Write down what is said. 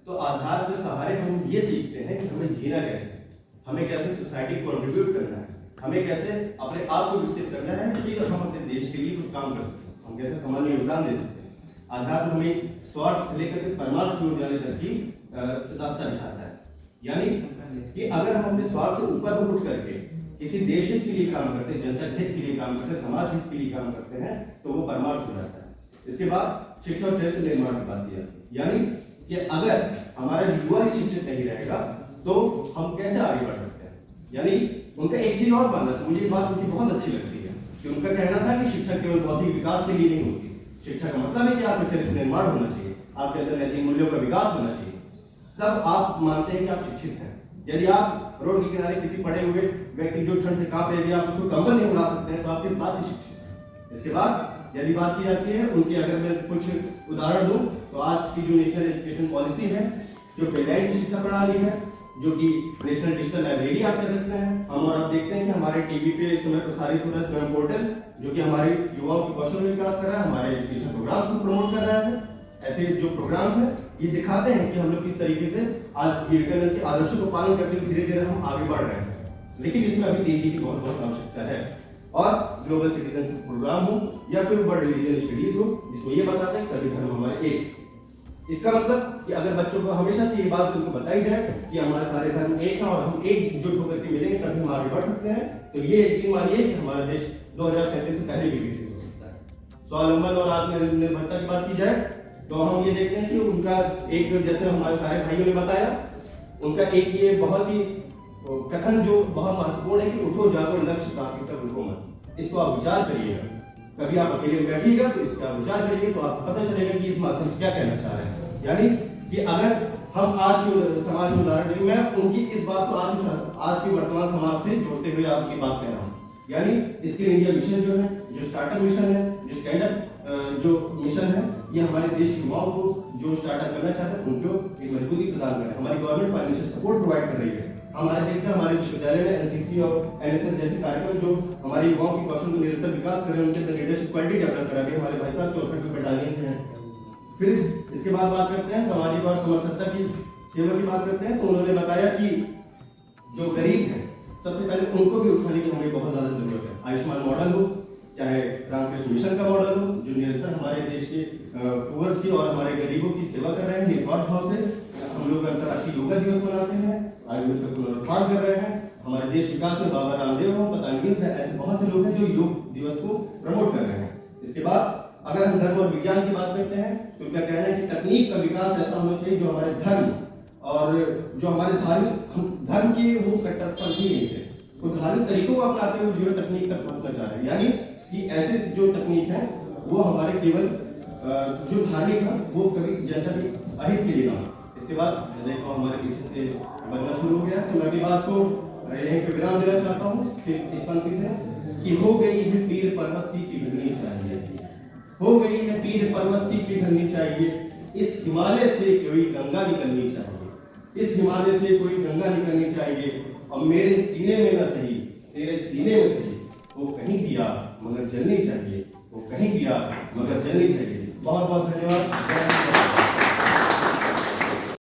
तो आधार के सहारे हम ये सीखते हैं कि हमें जीना कैसे, हमें कैसे सोसाइटी को कंट्रीब्यूट करना है, हमें कैसे अपने आप को विकसित करना है कि हम अपने देश के लिए कुछ काम कर सकते हैं, हम कैसे समाज में योगदान दे सकते हैं। आधार हमें स्वार्थ से लेकर के परमार्थ की ओर जाने तक की रास्ता दिखाता है। यानी कि अगर हम अपने स्वार्थ से ऊपर उठ करके किसी देश हित के लिए काम करते हैं, जनता हित के लिए काम करते हैं, समाज हित के लिए काम करते हैं, तो वो परमार्थ हो जाता है। इसके बाद शिक्षा और चरित्र निर्माण की बात की जाती है, यानी कि अगर हमारा युवा ही शिक्षित नहीं रहेगा तो हम कैसे आगे बढ़ सकते हैं। यानी उनका एक चीज और मानना था, मुझे ये बात उनकी बहुत अच्छी लगती है कि उनका कहना था कि शिक्षा केवल बौद्धिक विकास के लिए नहीं होती, शिक्षा का मतलब है कि आपका चरित्र निर्माण होना चाहिए, आपके अंदर नैतिक मूल्यों का विकास होना चाहिए, तब आप मानते हैं कि आप शिक्षित हैं। यदि आप रोड के किनारे किसी पड़े हुए व्यक्ति जो ठंड से कांप रहे, आप उसको कंबल नहीं उड़ा सकते हैं, तो आप किस बात की शिक्षित हैं। इसके बाद यदि बात की जाती है उनकी, अगर मैं कुछ उदाहरण दूं तो आज की जो नेशनल एजुकेशन पॉलिसी है, जो फिनलैंड की शिक्षा प्रणाली है, जो कि नेशनल डिजिटल लाइब्रेरी आप कह सकते हैं, हम और आप देखते हैं कि हमारे टीवी पे इस समय प्रसारित हो रहा है स्वयं पोर्टल, जो कि हमारे युवाओं के कौशल में विकास कर रहा है, हमारे एजुकेशन प्रोग्राम्स को प्रमोट कर रहा है। ऐसे जो प्रोग्राम्स हैं ये दिखाते हैं कि हम लोग किस तरीके से आज विवेकानंद के आदर्शों को पालन करते हुए धीरे धीरे हम आगे बढ़ रहे हैं, लेकिन इसमें अभी तेजी की बहुत बहुत आवश्यकता है। और ग्लोबल सिटीजनशिप प्रोग्राम हो या फिर वर्ल्ड रिलीजन स्टडीज हो, जिसमें ये बताते हैं सभी धर्म हमारे एक। इसका मतलब कि अगर बच्चों को हमेशा से ये बात उनको बताई जाए कि हमारे सारे धर्म एक हैं और हम एकजुट होकर के मिलेंगे तभी हम आगे बढ़ सकते हैं, तो ये यकीन मानिए कि हमारा देश 2037 से पहले भी विकसित हो सकता है। स्वावलंबन और आत्मनिर्भरता की बात की जाए तो हम ये देखते हैं कि उनका एक, जैसे हमारे सारे भाइयों ने बताया, उनका एक ये बहुत ही कथन जो बहुत महत्वपूर्ण है कि उठो जागो लक्ष्य प्राप्ति तक रुको मत। इसको आप विचार करिएगा, कभी आप अकेले में बैठिएगा तो इसका विचार करिएगा तो आपको पता चलेगा कि इस माध्यम से क्या कहना चाह रहे हैं। यानी कि अगर हम आज के समाज में उदाहरण दें, मैं उनकी इस बात को आज के वर्तमान समाज से जोड़ते हुए आपकी बात कह रहा हूँ। यानी स्किल इंडिया मिशन जो है, जो स्टार्टअप मिशन है, जो स्टैंड अप जो मिशन है, ये हमारे देश के युवाओं को जो स्टार्टअप करना चाहते हैं उनको एक मजबूती प्रदान कर रहे हैं। हमारी गवर्नमेंट फाइनेंशियल सपोर्ट प्रोवाइड कर रही है। हमारे देखते हैं हमारे विश्वविद्यालय में एनसीसी और एनएसएस जैसे कार्यक्रम जो हमारे युवाओं की कौशल को निरंतर विकास कर रहे हैं, उनके अंदर लीडरशिप क्वालिटी डेवलप करा रहे हैं। हमारे भाई साहब 64 बटालियन से हैं। फिर इसके बाद बात करते हैं सामाजिक और समरसता की सेवा की बात करते हैं, तो उन्होंने बताया कि जो गरीब है सबसे पहले उनको भी उठाने की हमें बहुत ज्यादा जरूरत है। आयुष्मान मॉडल हो, चाहे रामकृष्ण मिशन का मॉडल हो, जो निरंतर हमारे देश के पुअर्स की और हमारे गरीबों की सेवा कर रहे हैं निस्वार्थ भाव से। हम लोग अंतर्राष्ट्रीय योगा दिवस मनाते हैं, आयुर्वेद का पुनरुत्थान कर रहे हैं। हमारे देश विकास में बाबा रामदेव हो, पतंजलि, ऐसे बहुत से लोग हैं जो योग दिवस को प्रमोट कर रहे हैं। इसके बाद अगर हम धर्म और विज्ञान की बात करते हैं तो उनका कहना है कि तकनीक का विकास ऐसा होना चाहिए जो हमारे धर्म और जो हमारे धर्म के वो कट्टरपंथी नहीं थे, वो धार्मिक तरीकों को अपनाते हुए जो तकनीक तक पहुंचना चाह रहे हैं। यानी कि ऐसे जो तकनीक है वो हमारे केवल जो धार्मिक है वो कभी जनता के अहित के लिए ना हो। इसके बाद देखो हमारे पीछे से बनना शुरू हो गया, तो मैं अभी बात को यहीं पे विराम देना चाहता हूँ फिर इस पंक्ति से कि हो गई है पीर पर्वत सी पिघलनी चाहिए, हो गई है पीर पर्वत सी पिघलनी चाहिए, इस हिमालय से कोई गंगा निकलनी चाहिए, इस हिमालय से कोई गंगा निकलनी चाहिए, और मेरे सीने में न सही तेरे सीने में सही, वो कहीं पिया मगर जलनी चाहिए, वो कहीं पिया मगर जलनी चाहिए। बहुत बहुत धन्यवाद।